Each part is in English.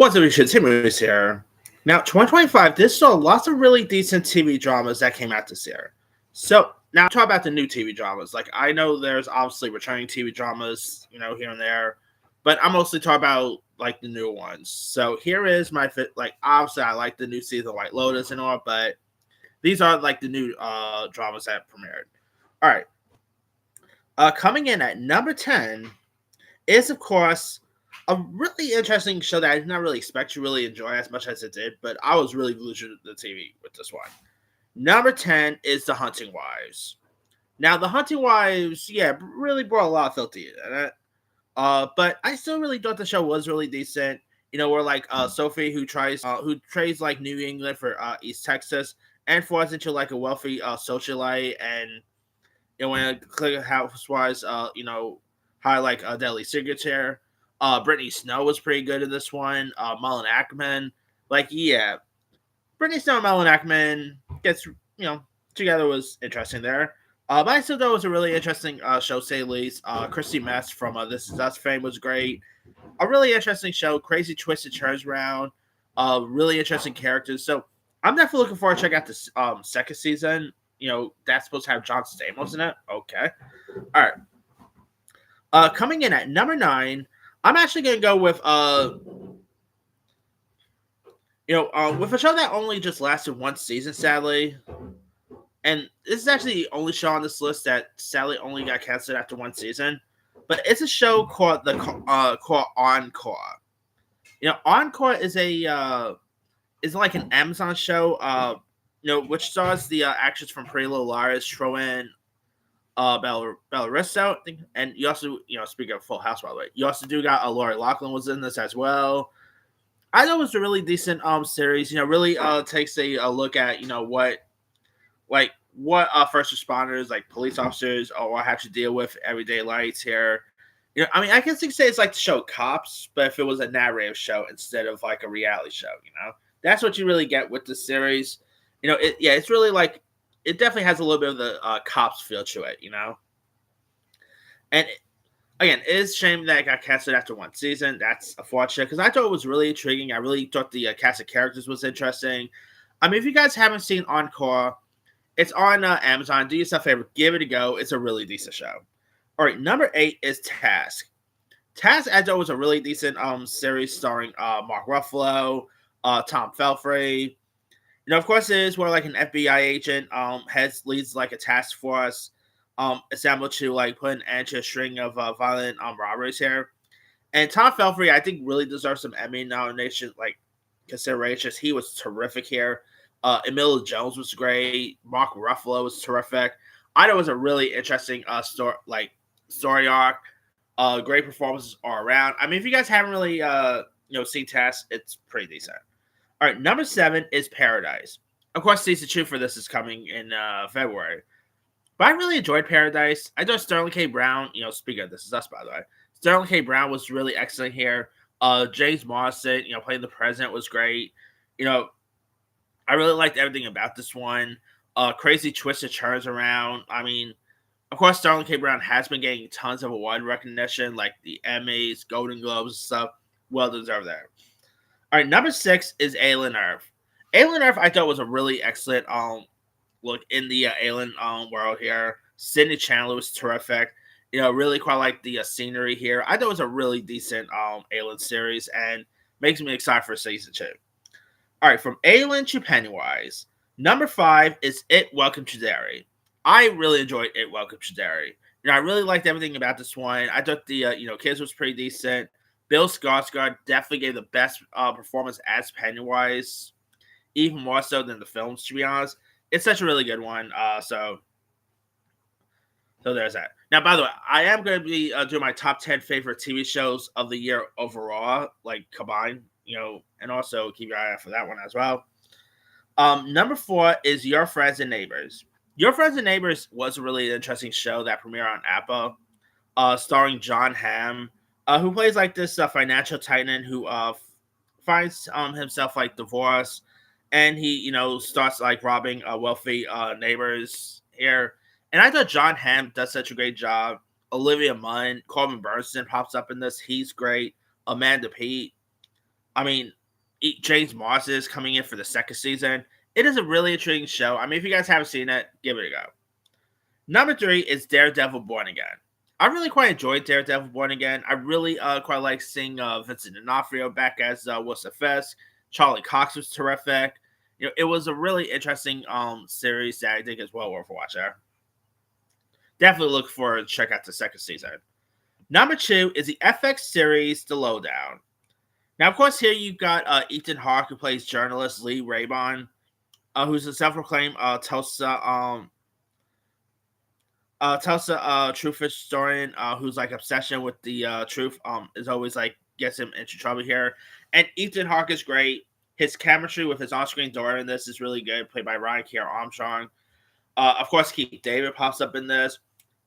What's up, you should movies here. Now, 2025, this saw lots of really decent TV dramas that came out this year. So, now talk about the new TV dramas. Like, I know there's obviously returning TV dramas, here and there, but I'm mostly talking about like the new ones. So, here is my fit. Like, obviously, I like the new season of White Lotus and all, but these are like the new dramas that premiered. All right, coming in at number 10 is, of course, a really interesting show that I did not really expect to really enjoy as much as it did, but I was really glued to the TV with this one. Number 10 is The Hunting Wives. Now, The Hunting Wives, yeah, really brought a lot of filthy in it. But I still really thought the show was really decent. Where like Sophie, who trades like New England for East Texas, and falls into like a wealthy socialite, and when Click Housewives, high like a deadly signature. Brittany Snow was pretty good in this one. Mullen Ackman, like yeah, Brittany Snow and Mullen Ackman gets together was interesting there. But I still thought it was a really interesting show, say the least. Christy Mess from This Is Us fame was great. A really interesting show, crazy twisted turns around, really interesting characters. So I'm definitely looking forward to check out this second season. That's supposed to have John Stamos in it. Okay, all right. Coming in at number 9, I'm actually gonna go with with a show that only just lasted one season, sadly. And this is actually the only show on this list that sadly only got canceled after one season. But it's a show called called Encore. Encore is is like an Amazon show. Which stars the actors from Pretty Little Liars, Troyan Bellaristo, and you also, speaking of Full House, by the way, you also do got Lori Loughlin was in this as well. I thought it was a really decent series. Really takes a look at what first responders, like police officers, or have to deal with everyday lives here. I guess you could say it's like the show Cops, but if it was a narrative show instead of like a reality show, that's what you really get with the series. It's really like it definitely has a little bit of the Cops feel to it, And again, it is a shame that it got canceled after one season. That's unfortunate because I thought it was really intriguing. I really thought the cast of characters was interesting. If you guys haven't seen Encore, it's on Amazon. Do yourself a favor, give it a go. It's a really decent show. All right, number 8 is Task. Task, I thought was a really decent series starring Mark Ruffalo, Tom Felfrey. Of course, it is where like an FBI agent leads like a task force assembled to like put an end to a string of violent robberies here. And Tom Felfrey, I think, really deserves some Emmy nomination like considerations. He was terrific here. Emilia Jones was great. Mark Ruffalo was terrific. I know it was a really interesting story arc. Great performances all around. If you guys haven't really seen Task, it's pretty decent. All right, number 7 is Paradise. Of course, season 2 for this is coming in February. But I really enjoyed Paradise. I thought Sterling K. Brown, speaking of This Is Us, by the way, Sterling K. Brown was really excellent here. James Morrison, playing the president was great. I really liked everything about this one. Crazy twisted turns around. Of course, Sterling K. Brown has been getting tons of award recognition, like the Emmys, Golden Globes, and stuff. Well deserved there. All right, number 6 is Alien Earth. Alien Earth, I thought was a really excellent look in the alien world here. Sydney Chandler was terrific. Really quite like the scenery here. I thought it was a really decent Alien series and makes me excited for season 2. All right, from Alien to Pennywise. Number 5 is It, Welcome to Derry. I really enjoyed It, Welcome to Derry. I really liked everything about this one. I thought the kids was pretty decent. Bill Skarsgård definitely gave the best performance as Pennywise, even more so than the films, to be honest. It's such a really good one. So there's that. Now, by the way, I am going to be doing my top 10 favorite TV shows of the year overall, like combined, and also keep your eye out for that one as well. Number 4 is Your Friends and Neighbors. Your Friends and Neighbors was a really interesting show that premiered on Apple, starring John Hamm, who plays like this financial titan who finds himself like divorced, and he starts like robbing wealthy neighbors here. And I thought John Hamm does such a great job. Olivia Munn, Corbin Bernsen pops up in this. He's great. Amanda Peet. I mean, James Moss is coming in for the second season. It is a really intriguing show. I mean, if you guys haven't seen it, give it a go. Number 3 is Daredevil Born Again. I really quite enjoyed Daredevil Born Again. I really quite like seeing Vincent D'Onofrio back as Wilson Fisk. Charlie Cox was terrific. It was a really interesting series that I think is well worth watching. Definitely look forward to check out the second season. Number 2 is the FX series The Lowdown. Now, of course, here you've got Ethan Hawke, who plays journalist Lee Raybon, who's a self-proclaimed Tulsa truth historian, who's like obsession with the truth is always like gets him into trouble here. And Ethan Hawke is great. His chemistry with his on-screen daughter in this is really good, played by Ryan Kier Armstrong. Of course, Keith David pops up in this.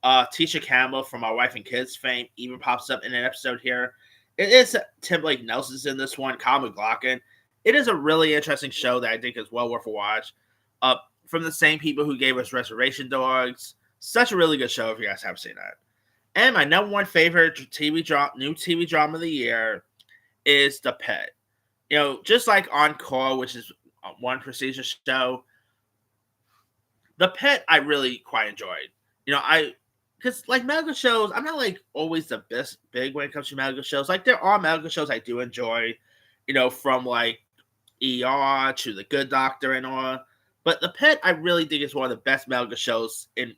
Tisha Campbell from My Wife and Kids fame even pops up in an episode here. It is Tim Blake Nelson's in this one, Kyle MacLachlan. It is a really interesting show that I think is well worth a watch. From the same people who gave us Reservation Dogs. Such a really good show if you guys haven't seen that. And my number one favorite new TV drama of the year is The Pit. Just like Encore, which is one prestigious show, The Pit I really quite enjoyed. Because like medical shows, I'm not like always the best big when it comes to medical shows. Like there are medical shows I do enjoy, from like ER to The Good Doctor and all. But The Pit I really think is one of the best medical shows in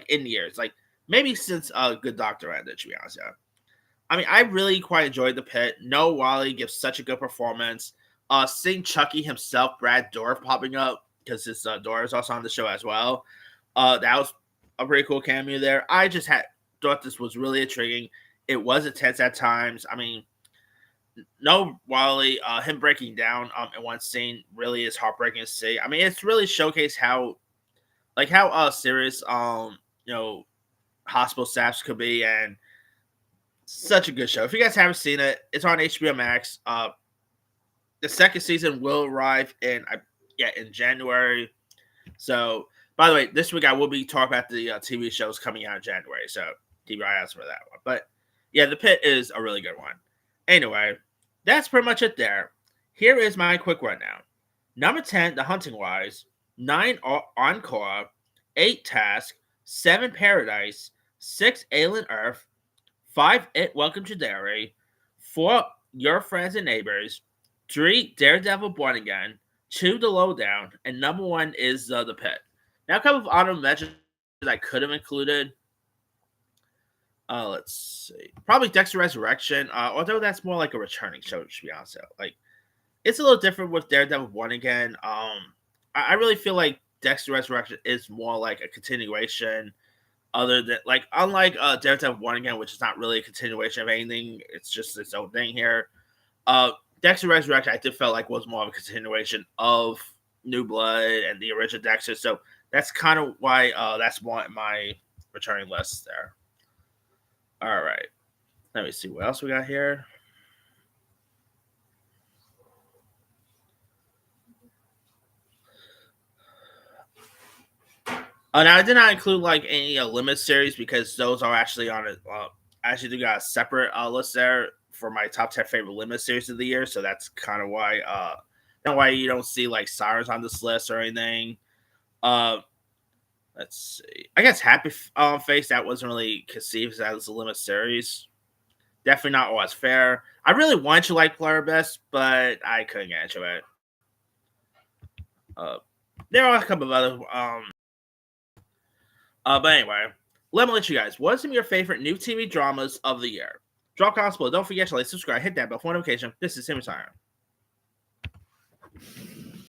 years. Like maybe since Good Doctor ended, to be honest. Yeah. I mean, I really quite enjoyed The Pit. Noah Wyle gives such a good performance. Seeing Chucky himself, Brad Dourif, popping up because his daughter is also on the show as well. That was a pretty cool cameo there. I just thought this was really intriguing. It was intense at times. I mean, Noah Wyle, him breaking down in one scene really is heartbreaking to see. I mean, it's really showcased how serious hospital staffs could be, and such a good show. If you guys haven't seen it, it's on HBO Max. The second season will arrive in January. So, by the way, this week I will be talking about the TV shows coming out in January. So, keep your eyes for that one. But yeah, The Pit is a really good one. Anyway, that's pretty much it there. Here is my quick rundown. Number 10, The Hunting Wives. 9, Encore. 8, Task. 7, Paradise. 6, Alien Earth. 5, It Welcome to Derry. 4, Your Friends and Neighbors. 3, Daredevil Born Again. 2, The Lowdown. And number 1 is The Pit. Now, a couple of honorable mentions I could have included. Let's see. Probably Dexter Resurrection, although that's more like a returning show, to be honest. Like, it's a little different with Daredevil Born Again. I really feel like Dexter Resurrection is more like a continuation. Other than unlike Daredevil Born Again, which is not really a continuation of anything, it's just its own thing here. Dexter Resurrection, I did feel like was more of a continuation of New Blood and the original Dexter, so that's kind of why that's more in my returning list there. All right, let me see what else we got here. Now I did not include any limit series because those are actually on it. Actually, do got a separate list there for my top 10 favorite limit series of the year. So that's kind of why, why you don't see Sirens on this list or anything. Let's see. I guess Happy Face, that wasn't really conceived as a limit series. Definitely not always fair. I really wanted to like Pluribus, but I couldn't get into it. There are a couple of other but anyway, let me let you guys. What are some of your favorite new TV dramas of the year? Drop comments below. Don't forget to like, subscribe, hit that bell for notification. This is Simon Siren.